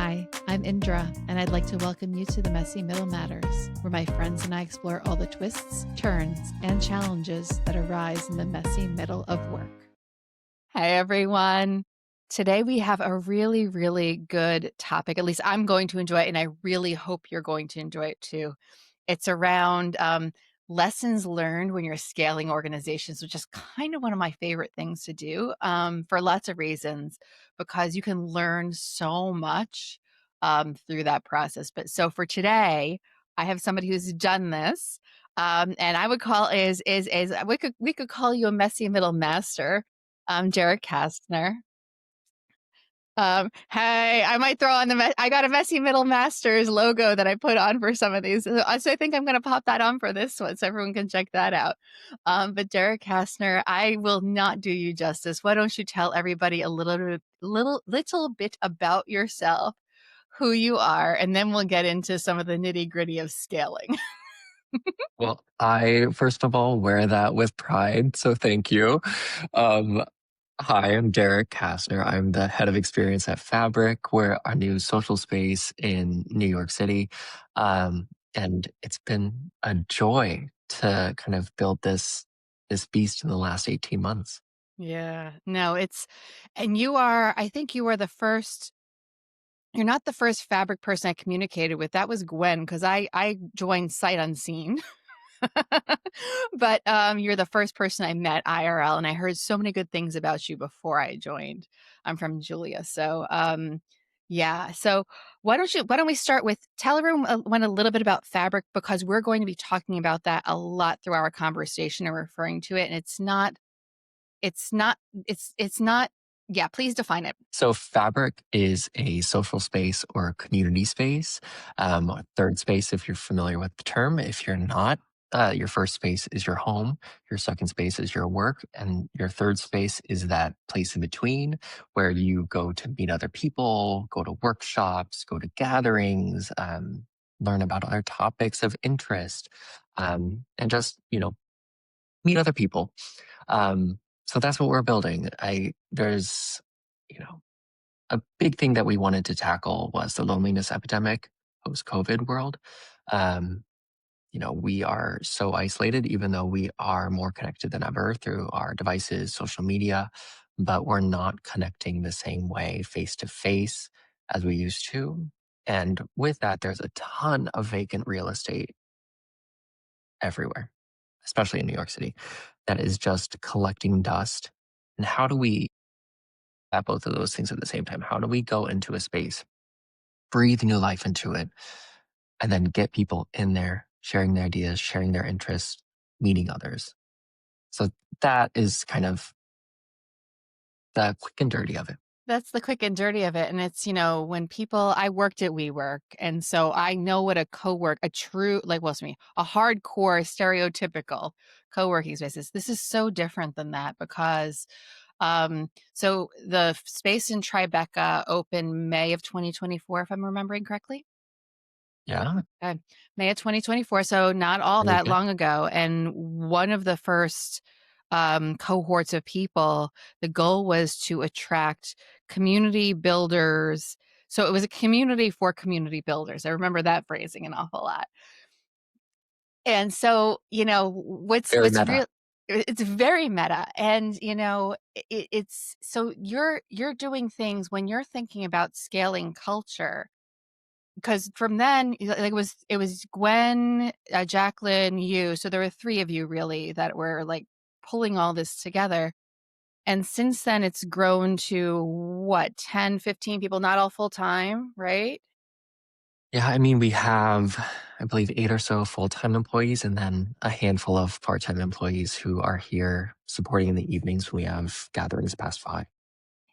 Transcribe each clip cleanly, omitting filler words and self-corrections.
Hi, I'm Indra, and I'd like to welcome you to the Messy Middle Matters, where my friends and I explore all the twists, turns, and challenges that arise in the messy middle of work. Hi, everyone. Today we have a really, really good topic. At least I'm going to enjoy it, and I really hope you're going to enjoy it too. It's around lessons learned when you're scaling organizations, which is kind of one of my favorite things to do for lots of reasons, because you can learn so much through that process. But so for today, I have somebody who's done this, and I would call is we could call you a messy middle master, Derek Kastner. Hey, I might throw on I got a Messy Middle Masters logo that I put on for some of these. So I think I'm going to pop that on for this one so everyone can check that out. But Derek Kastner, I will not do you justice. Why don't you tell everybody a little bit about yourself, who you are, and then we'll get into some of the nitty gritty of scaling. Well, I first of all wear that with pride, so thank you. Um, Hi, I'm Derek Kastner. I'm the head of experience at Fabrik. We're our new social space in New York City. And it's been a joy to kind of build this beast in the last 18 months. Yeah, no, and I think you are you're not the first Fabrik person I communicated with. That was Gwen, because I joined sight unseen. But you're the first person I met IRL, and I heard so many good things about you before I joined. I'm from Julia, so yeah. So why don't we start with tell everyone a little bit about Fabrik, because we're going to be talking about that a lot through our conversation and referring to it, and it's not it's not. Yeah, please define it. So Fabrik is a social space or a community space, a third space if you're familiar with the term. If you're not, your first space is your home, your second space is your work, and your third space is that place in between where you go to meet other people, go to workshops, go to gatherings, learn about other topics of interest, and just, meet other people. So that's what we're building. There's, you know, a big thing that we wanted to tackle was the loneliness epidemic post-COVID world. Um, we are so isolated, even though we are more connected than ever through our devices, social media, but we're not connecting the same way face to face as we used to. And with that, there's a ton of vacant real estate everywhere, especially in New York City, that is just collecting dust. And how do we at both of those things at the same time? How do we go into a space, breathe new life into it, and then get people in there, sharing their ideas, sharing their interests, meeting others? So that is kind of the quick and dirty of it. That's the quick and dirty of it. And it's, when I worked at WeWork. And so I know what a true, like, well, me, a hardcore, stereotypical co-working space is. This is so different than that because, so the space in Tribeca opened May of 2024, if I'm remembering correctly. Yeah. May of 2024. So not all Very that good. long ago. And one of the first cohorts of people, the goal was to attract community builders. So it was a community for community builders. I remember that phrasing an awful lot. And so, Very what's meta. real, it's very meta. And, it's so you're doing things when you're thinking about scaling culture, because from then, like, it was Gwen, Jacqueline, you. So there were three of you really that were like pulling all this together. And since then, it's grown to what, 10, 15 people, not all full time, right? Yeah, I mean, we have, I believe, 8 or so full-time employees and then a handful of part-time employees who are here supporting in the evenings when we have gatherings past 5.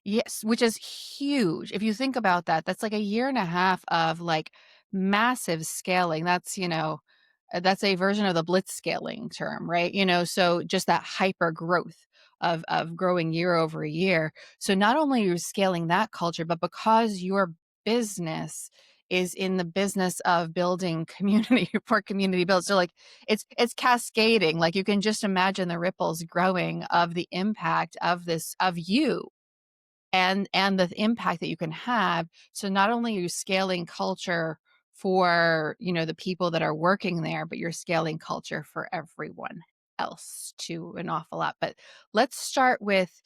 Yes, which is huge. If you think about that, that's like a year and a half of like massive scaling. That's a version of the blitz scaling term, right? So just that hyper growth of growing year over year. So not only are you scaling that culture, but because your business is in the business of building community for community build. So like it's cascading. Like you can just imagine the ripples growing of the impact of this of you and the impact that you can have. So not only are you scaling culture for, the people that are working there, but you're scaling culture for everyone else to an awful lot. But let's start with,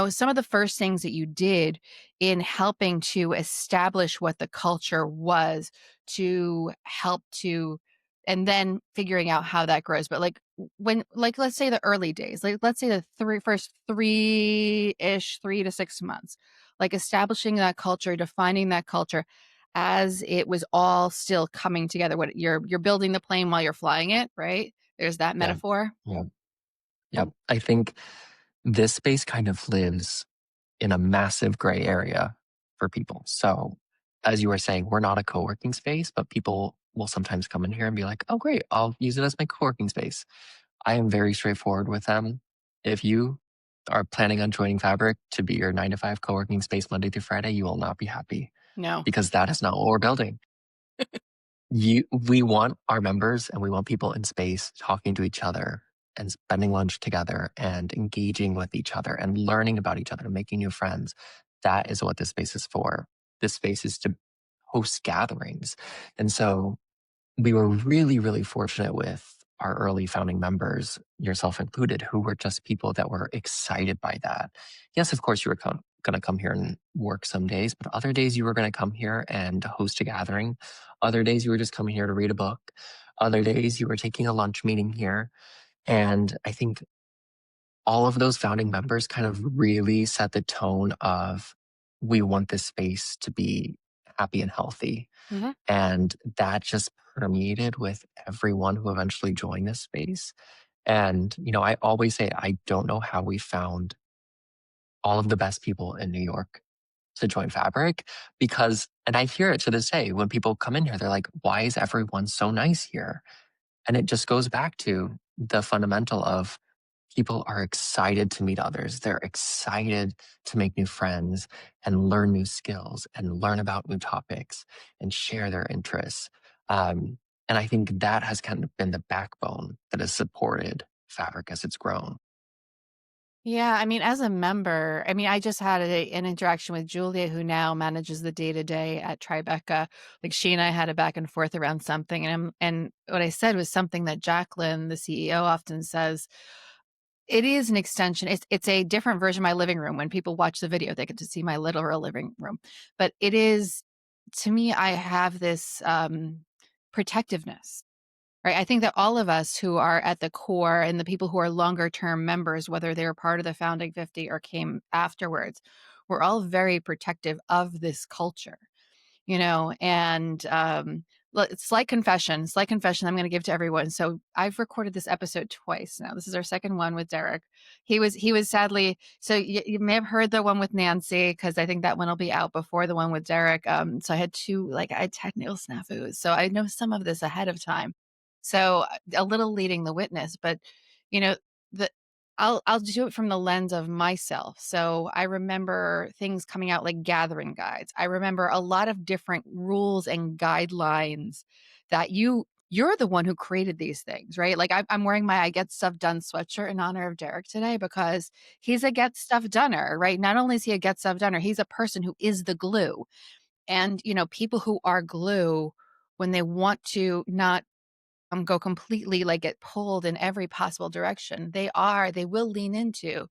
some of the first things that you did in helping to establish what the culture was to help to, and then figuring out how that grows. But like when, like, let's say the early days, like let's say the first 3 to 6 months, like establishing that culture, defining that culture as it was all still coming together. What you're building the plane while you're flying it, right? There's that Yeah. metaphor. Yeah. Yeah. I think this space kind of lives in a massive gray area for people. So, as you were saying, we're not a co working space, but people will sometimes come in here and be like, oh, great, I'll use it as my co working space. I am very straightforward with them. If you are planning on joining Fabrik to be your 9 to 5 co working space Monday through Friday, you will not be happy No. because that is not what we're building. We want our members and we want people in space talking to each other and spending lunch together and engaging with each other and learning about each other and making new friends. That is what this space is for. This space is to host gatherings. And so we were really, really fortunate with our early founding members, yourself included, who were just people that were excited by that. Yes, of course, you were going to come here and work some days, but other days you were going to come here and host a gathering. Other days you were just coming here to read a book. Other days you were taking a lunch meeting here. And I think all of those founding members kind of really set the tone of we want this space to be happy and healthy. Mhm. And that just permeated with everyone who eventually joined this space. And, I always say, I don't know how we found all of the best people in New York to join Fabrik because, and I hear it to this day, when people come in here, they're like, why is everyone so nice here? And it just goes back to the fundamental of people are excited to meet others. They're excited to make new friends and learn new skills and learn about new topics and share their interests. And I think that has kind of been the backbone that has supported Fabrik as it's grown. Yeah, I mean, as a member, I mean, I just had an interaction with Julia, who now manages the day to day at Tribeca. Like she and I had a back and forth around something, and what I said was something that Jacqueline, the CEO, often says. It is an extension. It's a different version of my living room. When people watch the video, they get to see my literal living room. But it is, to me, I have this protectiveness. Right. I think that all of us who are at the core and the people who are longer term members, whether they were part of the founding 50 or came afterwards, we're all very protective of this culture, and slight confession I'm going to give to everyone. So I've recorded this episode twice now. This is our second one with Derek. He was sadly, so you may have heard the one with Nancy, because I think that one will be out before the one with Derek. So I had technical snafus, so I know some of this ahead of time, so a little leading the witness. But you know the I'll do it from the lens of myself. So I remember things coming out like gathering guides. I remember a lot of different rules and guidelines that you're the one who created these things, right? Like I'm wearing my I Get Stuff Done sweatshirt in honor of Derek today because he's a get stuff doneer, right? Not only is he a get stuff doneer, he's a person who is the glue. And, people who are glue, when they want to not go completely, like, get pulled in every possible direction, they will lean into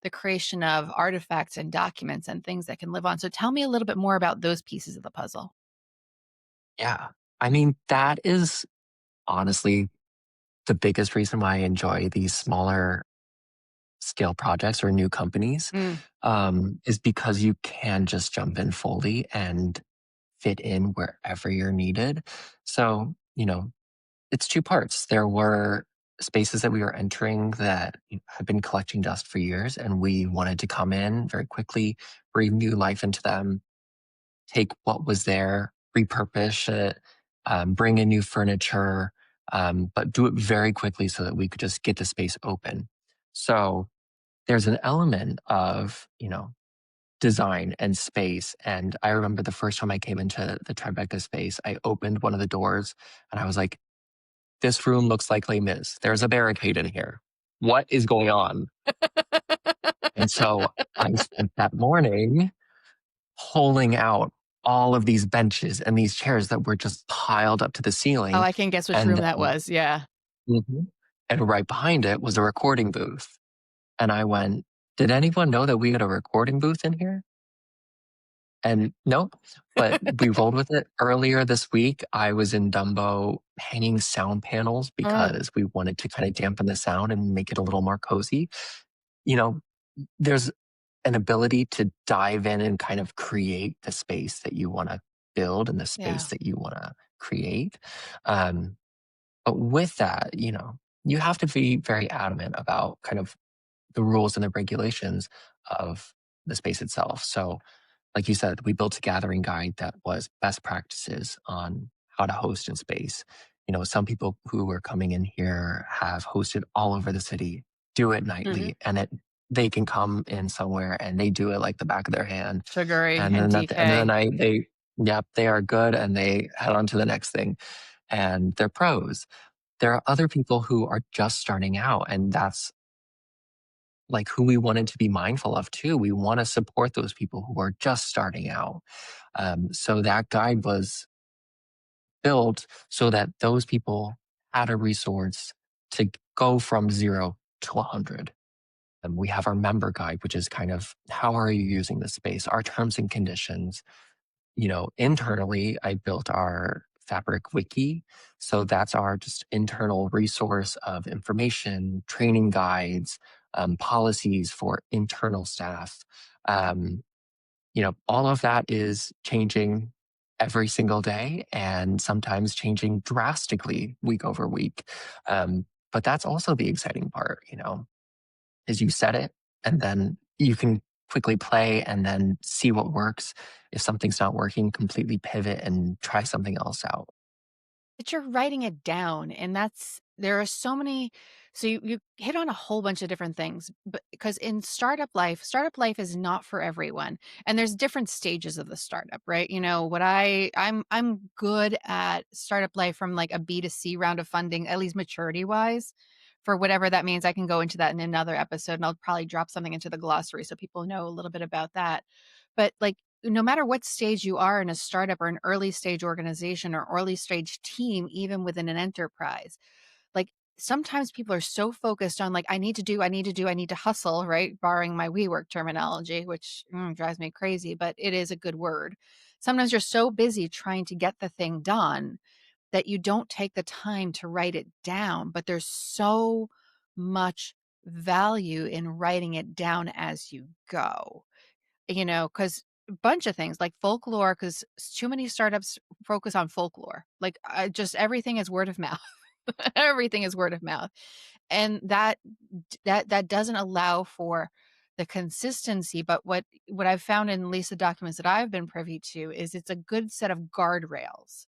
the creation of artifacts and documents and things that can live on. So tell me a little bit more about those pieces of the puzzle. Yeah. I mean, that is honestly the biggest reason why I enjoy these smaller scale projects or new companies, Mm. is because you can just jump in fully and fit in wherever you're needed. So, it's two parts. There were spaces that we were entering that had been collecting dust for years, and we wanted to come in very quickly, breathe new life into them, take what was there, repurpose it, bring in new furniture, but do it very quickly so that we could just get the space open. So there's an element of, design and space. And I remember the first time I came into the Tribeca space, I opened one of the doors and I was like, this room looks like Les Mis. There's a barricade in here. What is going on? And so I spent that morning pulling out all of these benches and these chairs that were just piled up to the Oh, ceiling. I can guess which And room that was. Yeah. Mhm. And right behind it was a recording booth. And I went, "Did anyone know that we had a recording booth in here?" And nope, but we rolled with it. Earlier this week, I was in Dumbo hanging sound panels Mm, because we wanted to kind of dampen the sound and make it a little more cozy. You know, there's an ability to dive in and kind of create the space that you want to build and the space yeah. that you want to create. Um, but with that, you have to be very adamant about kind of the rules and the regulations of the space itself. So, like you said, we built a gathering guide that was best practices on how to host in space. Some people who are coming in here have hosted all over the city, do it Hmm. nightly, and they can come in somewhere and they do it like the back of their hand. Sugary And and then at the end of the DK. night, yep, they are good and they head on to the next thing and they're pros. There are other people who are just starting out, and that's like who we wanted to be mindful of too. We want to support those people who are just starting out. So that guide was built so that those people had a resource to go from 0 to 100. And we have our member guide, which is kind of how are you using the space, our terms and conditions. Internally, I built our Fabrik wiki. So that's our just internal resource of information, training guides, policies for internal staff. Um, all of that is changing every single day and sometimes changing drastically week over week. But that's also the exciting part, is you set it and then you can quickly play and then see what works. If something's not working, completely pivot and try something else out. But you're writing it down, and there are so many. So you hit on a whole bunch of different things, but because in startup life is not for everyone. And there's different stages of the startup, right? I'm good at startup life from like a B2C round of funding, at least maturity wise. For whatever that means, I can go into that in another episode and I'll probably drop something into the glossary so people know a little bit about that. But like no matter what stage you are in a startup or an early stage organization or early stage team, even within an enterprise, like sometimes people are so focused on like, I need to hustle, right? Borrowing my WeWork terminology, which drives me crazy, but it is a good word. Sometimes you're so busy trying to get the thing done that you don't take the time to write it down, but there's so much value in writing it down as you go, because a bunch of things like folklore, because too many startups focus on folklore. Like just everything is word of mouth. Everything is word of mouth. And that doesn't allow for the consistency. But what I've found in at least the documents that I've been privy to is it's a good set of guardrails,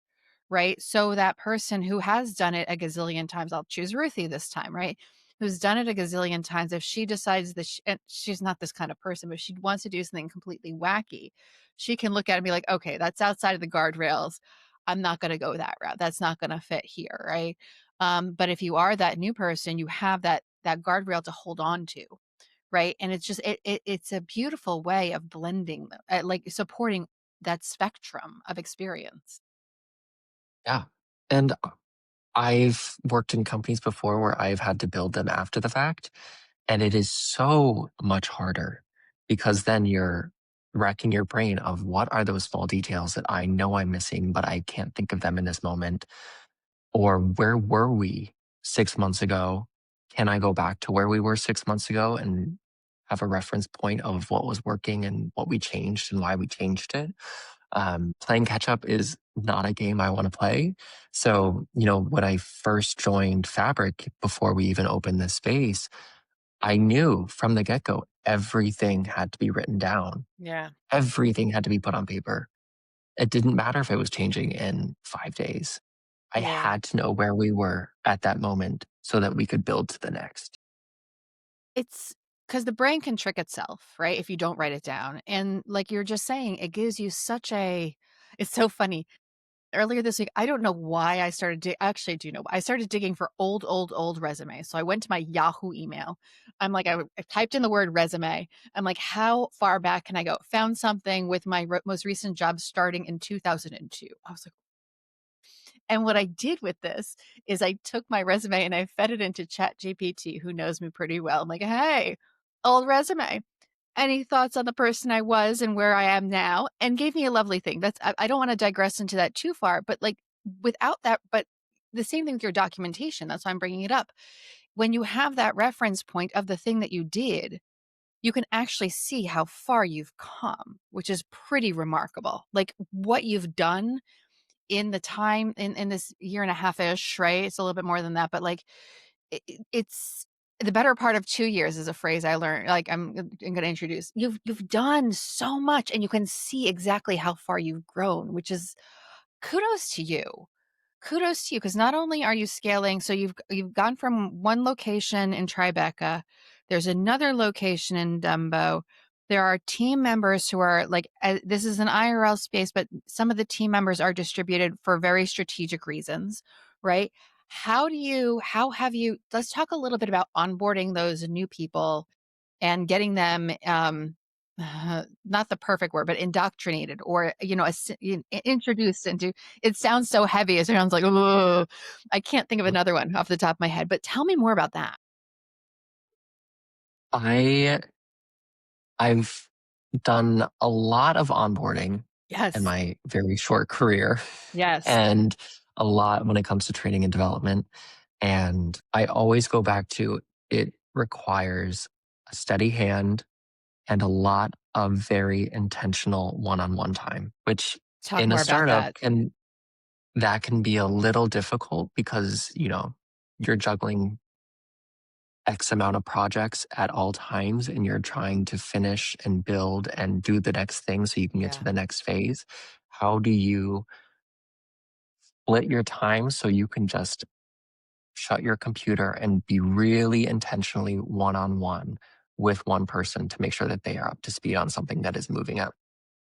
right? So that person who has done it a gazillion times, I'll choose Ruthie this time, right? Who's done it a gazillion times, if she decides that and she's not this kind of person, but if she wants to do something completely wacky, she can look at it and be like, okay, that's outside of the guardrails. I'm not going to go that route. That's not going to fit here, right? But if you are that new person, you have that guardrail to hold on to, right? And it's just it's a beautiful way of blending, like supporting that spectrum of experience. Yeah. And I've worked in companies before where I've had to build them after the fact. And it is so much harder because then you're racking your brain of what are those small details that I know I'm missing, but I can't think of them in this moment. Or where were we 6 months ago? Can I go back to where we were 6 months ago and have a reference point of what was working and what we changed and why we changed it? Playing catch up is not a game I want to play. So, when I first joined Fabrik before we even opened this space, I knew from the get go, everything had to be written down. Yeah. Everything had to be put on paper. It didn't matter if it was changing in 5 days. I Yeah. had to know where we were at that moment so that we could build to the next. It's because the brain can trick itself, right? If you don't write it down. And like you're just saying, it gives you such a it's so funny. earlier this week, I don't know why I started actually, I do know. I started digging for old resumes. So I went to my Yahoo email. I'm like, I typed in the word resume. I'm like, how far back can I go? Found something with my most recent job starting in 2002. I was like, and what I did with this is I took my resume and I fed it into Chat GPT, who knows me pretty well. I'm like, hey, old resume. Any thoughts on the person I was and where I am now? And gave me a lovely thing. I don't want to digress into that too far, but like without that, but the same thing with your documentation. That's why I'm bringing it up. When you have that reference point of the thing that you did, you can actually see how far you've come, which is pretty remarkable. Like what you've done in the time in this year and a half ish, right? It's a little bit more than that, but like it's the better part of 2 years is a phrase I learned, like, I'm gonna introduce. You've done so much, and you can see exactly how far you've grown, which is kudos to you. Kudos to you, because not only are you scaling, so you've gone from one location in Tribeca, there's another location in Dumbo. There are team members who are like, this is an IRL space, but some of the team members are distributed for very strategic reasons, right? How have you, let's talk a little bit about onboarding those new people and getting them, not the perfect word, but indoctrinated or, introduced into, it sounds so heavy. It sounds like, "Ugh." I can't think of another one off the top of my head, but tell me more about that. I I've done a lot of onboarding in Yes. my very short career Yes. and a lot when it comes to training and development. And I always go back to it requires a steady hand and a lot of very intentional one-on-one time, which Talk in a more about startup that. can be a little difficult because, you're juggling X amount of projects at all times and you're trying to finish and build and do the next thing so you can get to Yeah. the next phase. How do you split your time so you can just shut your computer and be really intentionally one on one with one person to make sure that they are up to speed on something that is moving at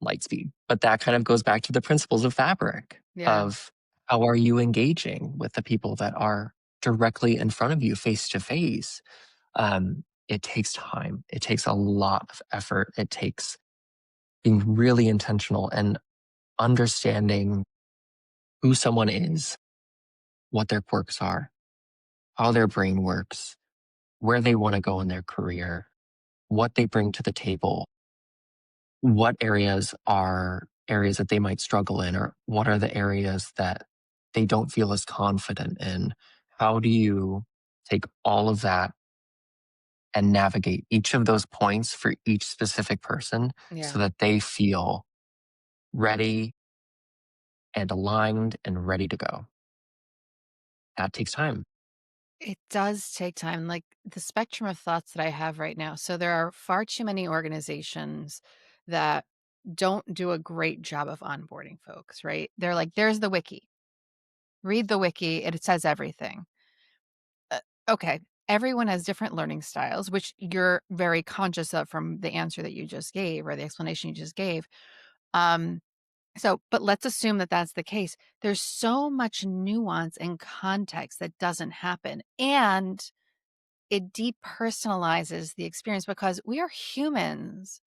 light speed? But that kind of goes back to the principles of Fabric Yeah. of how are you engaging with the people that are directly in front of you face to face. It takes time. It takes a lot of effort. It takes being really intentional and understanding who someone is, what their quirks are, how their brain works, where they want to go in their career, what they bring to the table, what areas are areas that they might struggle in, or what are the areas that they don't feel as confident in. How do you take all of that and navigate each of those points for each specific person so Yeah. that they feel ready and aligned and ready to go? That takes time. It does take time. Like the spectrum of thoughts that I have right now. So there are far too many organizations that don't do a great job of onboarding folks, right? They're like, there's the wiki. Read the wiki, and it says everything. Okay. Everyone has different learning styles, which you're very conscious of from the answer that you just gave or the explanation you just gave. Um, but let's assume that that's the case. There's so much nuance and context that doesn't happen. And it depersonalizes the experience because we are humans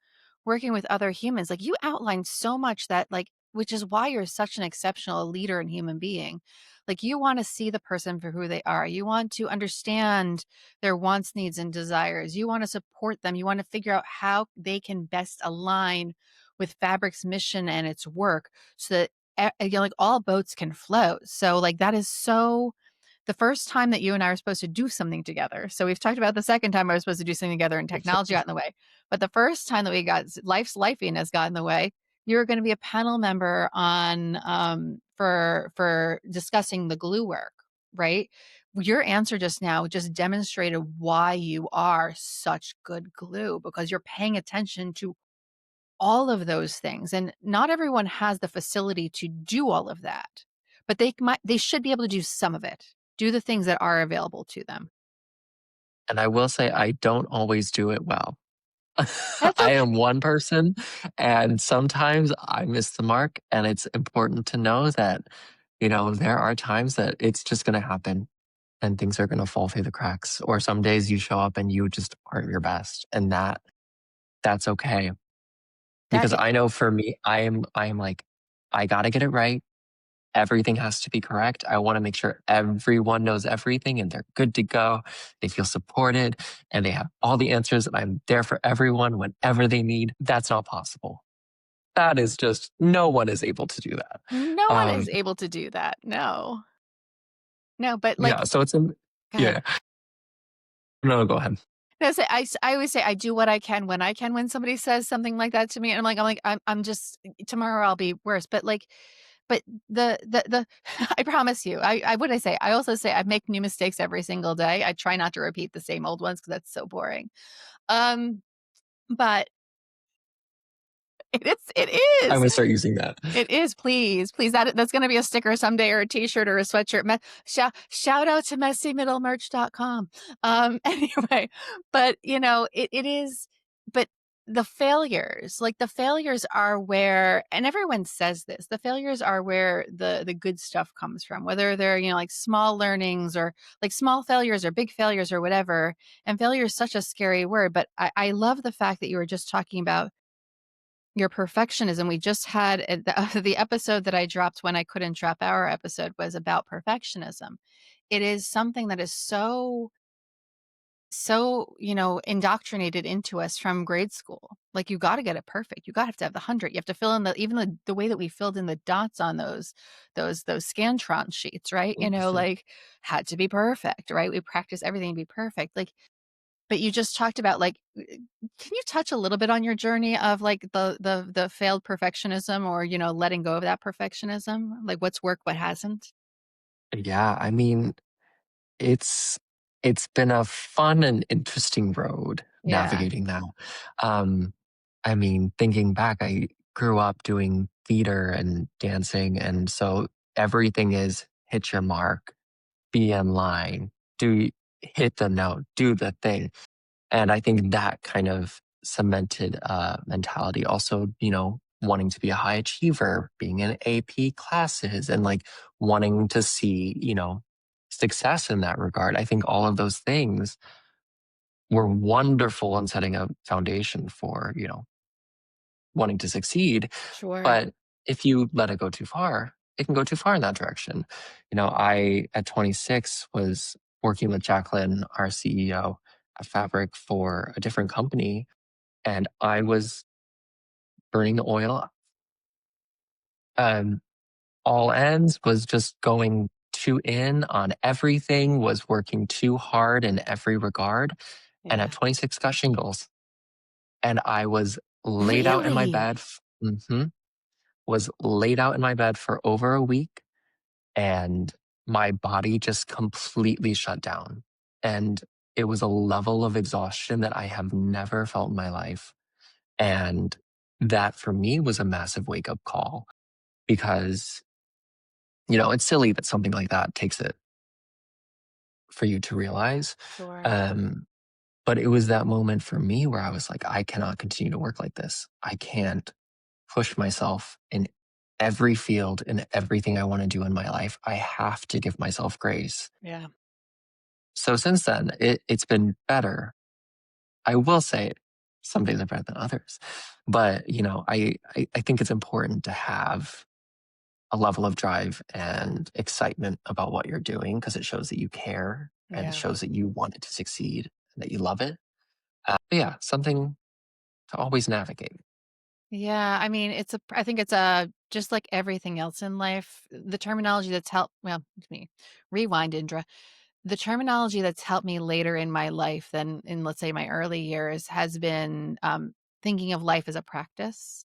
working with other humans. Like you outlined so much that like which is why you're such an exceptional leader and human being. Like you want to see the person for who they are. You want to understand their wants, needs and desires. You want to support them. You want to figure out how they can best align with Fabric's mission and its work so that like all boats can float. So like that is so the first time that you and I are supposed to do something together. So we've talked about the second time I was supposed to do something together and technology got in the way. But the first time that we got life's lifing has got in the way, you're going to be a panel member on for discussing the glue work, right? Your answer just now just demonstrated why you are such good glue because you're paying attention to all of those things. And not everyone has the facility to do all of that, but they should be able to do some of it. Do the things that are available to them. And I will say, I don't always do it well. That's I am one person, and sometimes I miss the mark, and it's important to know that, there are times that it's just gonna happen and things are gonna fall through the cracks, or some days you show up and you just aren't your best, and that's okay. That Because is I know for me, I am like, I gotta get it right. Everything has to be correct. I wanna make sure everyone knows everything and they're good to go. They feel supported and they have all the answers and I'm there for everyone whenever they need. That's not possible. That is just no one is able to do that. no one Um, is able to do that. No. No, but yeah, like, so go ahead. yeah. No, go ahead. No, say I always say I do what I can when I can when somebody says something like that to me, and I'm just tomorrow I'll be worse, but, like but the I promise you, I what I say? I also say I make new mistakes every single day. I try not to repeat the same old ones because that's so boring. Um, but it I'm is. gonna start using that. It is, please, please. That's gonna be a sticker someday or a T-shirt or a sweatshirt. Shout out to messymiddlemerch.com. Anyway, but it is. But the failures, like the failures, are where, and everyone says this. The failures are where the good stuff comes from. Whether they're like small learnings or like small failures or big failures or whatever. And failure is such a scary word, but I love the fact that you were just talking about your perfectionism. We just had the episode that I dropped when I couldn't drop our episode was about perfectionism. It is something that is so indoctrinated into us from grade school. Like you got to get it perfect. You got to have the 100. You have to fill in the way that we filled in the dots on those Scantron sheets, right? Like had to be perfect, right? We practice everything to be perfect. Like but you just talked about, like, can you touch a little bit on your journey of, like, the failed perfectionism or, letting go of that perfectionism? Like, what's worked, what hasn't? Yeah, I mean, it's it's been a fun and interesting road Yeah. navigating that. Um, I mean, thinking back, I grew up doing theater and dancing, and so everything is hit your mark, be in line, do hit the note, do the thing. And I think that kind of cemented mentality. Also, wanting to be a high achiever, being in AP classes, and like wanting to see, success in that regard. I think all of those things were wonderful in setting a foundation for, wanting to succeed. Sure. But if you let it go too far, it can go too far in that direction. I, at 26, was working with Jacqueline, our CEO at Fabrik, for a different company, and I was burning the oil. Um, all ends, was just going too in on everything, was working too hard in every regard. And at Yeah. 26, got shingles. And I was laid out in my Really? bed. Was laid out in my bed for over a week, and my body just completely shut down. And it was a level of exhaustion that I have never felt in my life. And that for me was a massive wake up call because, it's silly that something like that takes it for you to realize. Sure. Um, but it was that moment for me where I was like, I cannot continue to work like this. I can't push myself in every field and everything I want to do in my life. I have to give myself grace. Yeah. So since then, it's been better. I will say some days are better than others, but I think it's important to have a level of drive and excitement about what you're doing because it shows that you care and it Yeah. shows that you want it to succeed and that you love it. But yeah, something to always navigate. Yeah, I mean, I think it's just like everything else in life, the terminology that's helped, well, let me rewind, Indra. The terminology that's helped me later in my life than in, let's say, my early years has been thinking of life as a practice,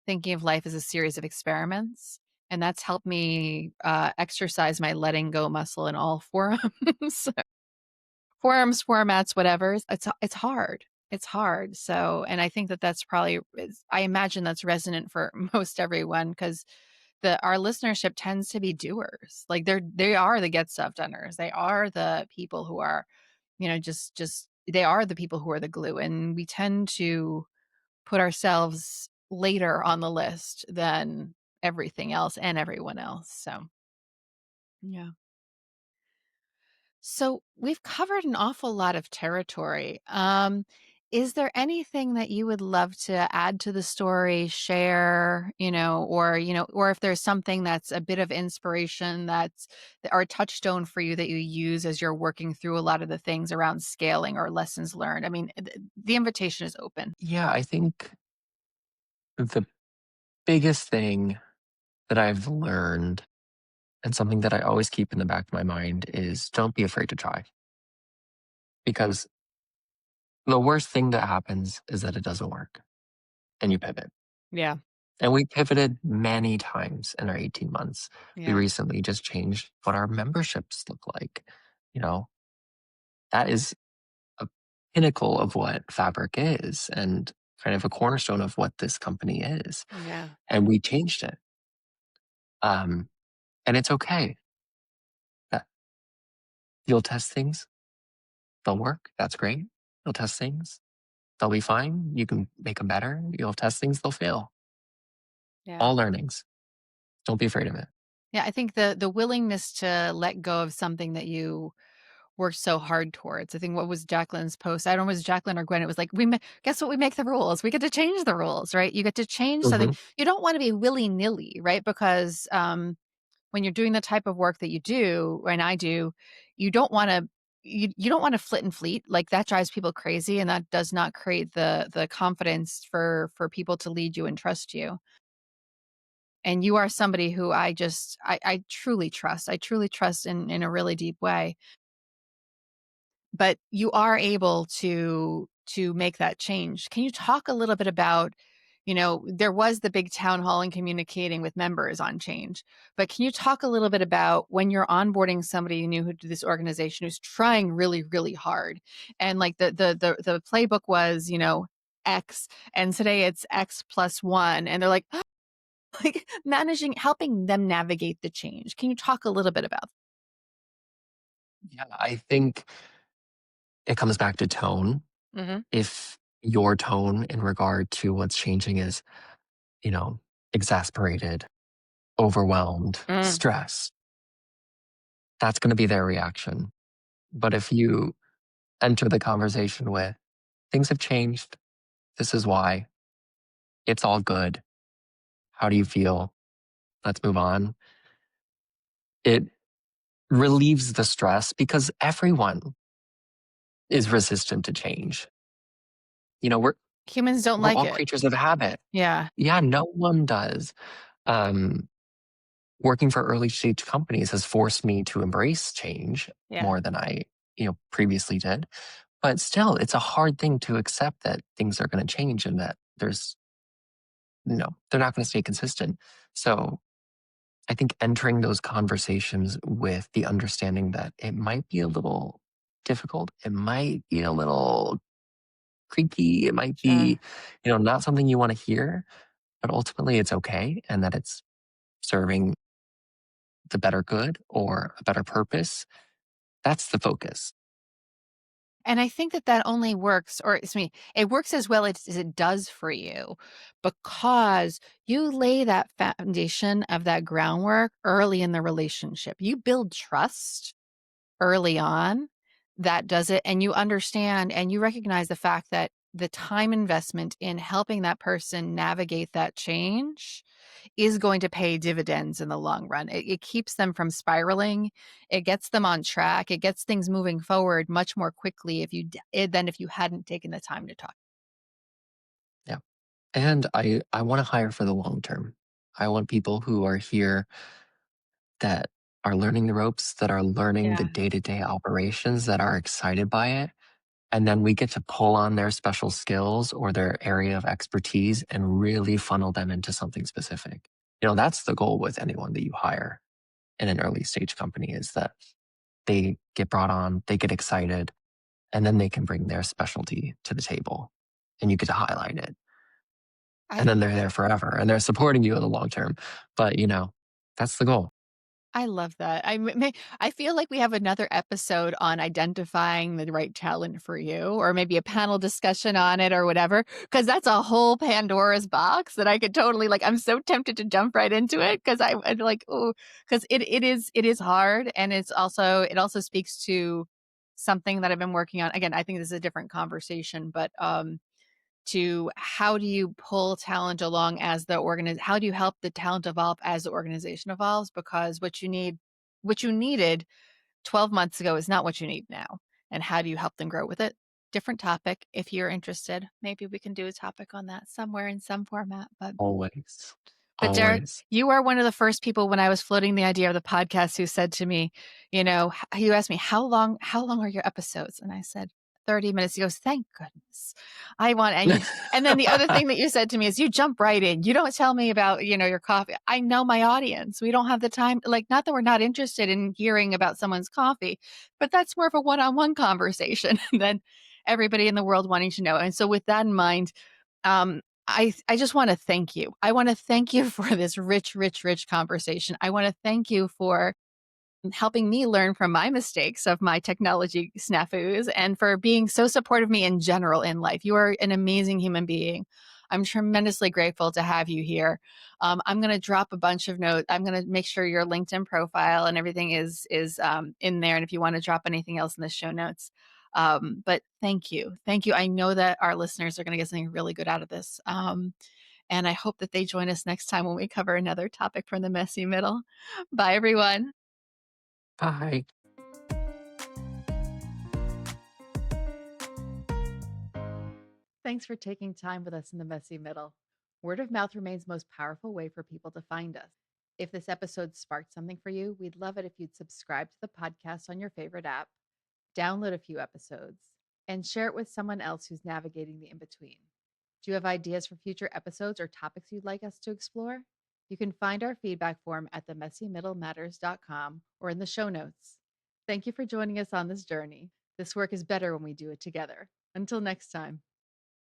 thinking of life as a series of experiments. And that's helped me exercise my letting go muscle in all forums, forums, formats, whatever. It's hard. It's hard. So, and I think that that's probably, I imagine that's resonant for most everyone because our listenership tends to be doers. Like they are the get stuff doneers. They are the people who are, just they are the people who are the glue, and we tend to put ourselves later on the list than everything else and everyone else. So, yeah. So we've covered an awful lot of territory. Is there anything that you would love to add to the story, share, or if there's something that's a bit of inspiration that's or a touchstone for you that you use as you're working through a lot of the things around scaling or lessons learned? I mean, the invitation is open. Yeah, I think the biggest thing that I've learned and something that I always keep in the back of my mind is don't be afraid to try because the worst thing that happens is that it doesn't work and you pivot. Yeah. And we pivoted many times in our 18 months. We Yeah. recently just changed what our memberships look like. You know, that is a pinnacle of what Fabrik is and kind of a cornerstone of what this company is. Yeah. And we changed it. Um, and it's okay. That you'll test things, they'll work. That's great. You'll test things, they'll be fine. You can make them better. You'll test things, they'll fail. Yeah. All learnings. Don't be afraid of it. Yeah. I think the willingness to let go of something that you worked so hard towards. I think what was Jacqueline's post? I don't know if it was Jacqueline or Gwen. It was like, guess what? We make the rules. We get to change the rules, right? You get to change something. Hmm. You don't want to be willy nilly, right? Because when you're doing the type of work that you do, and I do, you don't want to. You don't want to flit and fleet like that drives people crazy, and that does not create the confidence for people to lead you and trust you. And you are somebody who I truly trust. I truly trust in a really deep way, but you are able to make that change. Can you talk a little bit about, there was the big town hall and communicating with members on change, but can you talk a little bit about when you're onboarding somebody new who to this organization who's trying really, really hard, and like the playbook was, X, and today it's X plus one, and they're like, like helping them navigate the change. Can you talk a little bit about? Yeah, I think it comes back to tone. Mhm. If your tone in regard to what's changing is, you know, exasperated, overwhelmed, Mm. stressed, that's going to be their reaction. But if you enter the conversation with, things have changed, this is why, it's all good, how do you feel? Let's move on. It relieves the stress because everyone is resistant to change. You know, Humans don't we're like all it. creatures of habit. Yeah. Yeah, no one does. Um, Working for early stage companies has forced me to embrace change Yeah. more than I, previously did. But still, it's a hard thing to accept that things are going to change and that they're not going to stay consistent. So I think entering those conversations with the understanding that it might be a little difficult, it might be a little creaky, it might Sure. be, not something you want to hear, but ultimately it's okay and that it's serving the better good or a better purpose. That's the focus. And I think that that only works, or excuse me, it works as well as it does for you because you lay that foundation of that groundwork early in the relationship. You build trust early on that does it, and you understand and you recognize the fact that the time investment in helping that person navigate that change is going to pay dividends in the long run. It keeps them from spiraling. It gets them on track. It gets things moving forward much more quickly than if you hadn't taken the time to talk. Yeah. And I want to hire for the long term. I want people who are here that are learning the ropes, that are learning the Yeah. day to day operations, that are excited by it. And then we get to pull on their special skills or their area of expertise and really funnel them into something specific. That's the goal with anyone that you hire in an early stage company is that they get brought on, they get excited, and then they can bring their specialty to the table and you get to highlight it. And I then they're there forever and they're supporting you in the long term. But, that's the goal. I love that. I feel like we have another episode on identifying the right talent for you, or maybe a panel discussion on it or whatever, because that's a whole Pandora's box that I could totally like. I'm so tempted to jump right into it because I'd like, oh, because it is hard, and it also speaks to something that I've been working on. Again, I think this is a different conversation, but to how do you pull talent along as how do you help the talent evolve as the organization evolves, because what you needed 12 months ago is not what you need now, and how do you help them grow with it. Different topic. If you're interested, maybe we can do a topic on that somewhere in some format. Always. But Derek, Always. you are one of the first people when I was floating the idea of the podcast who said to me, you asked me, how long are your episodes? And I said, 30 minutes. He goes, thank goodness. And then the other thing that you said to me is you jump right in. You don't tell me about, your coffee. I know my audience. We don't have the time. Like, not that we're not interested in hearing about someone's coffee, but that's more of a one-on-one conversation than everybody in the world wanting to know. And so with that in mind, um, I just want to thank you. I want to thank you for this rich, rich, rich conversation. I want to thank you for helping me learn from my mistakes of my technology snafus, and for being so supportive of me in general in life. You are an amazing human being. I'm tremendously grateful to have you here. I'm going to drop a bunch of notes. I'm going to make sure your LinkedIn profile and everything is in there. And if you want to drop anything else in the show notes, but thank you. Thank you. I know that our listeners are going to get something really good out of this. And I hope that they join us next time when we cover another topic from the messy middle. Bye, everyone. Bye. Thanks for taking time with us in the messy middle. Word of mouth remains the most powerful way for people to find us. If this episode sparked something for you, we'd love it if you'd subscribe to the podcast on your favorite app, download a few episodes, and share it with someone else who's navigating the in between. Do you have ideas for future episodes or topics you'd like us to explore? You can find our feedback form at themessymiddlematters.com or in the show notes. Thank you for joining us on this journey. This work is better when we do it together. Until next time.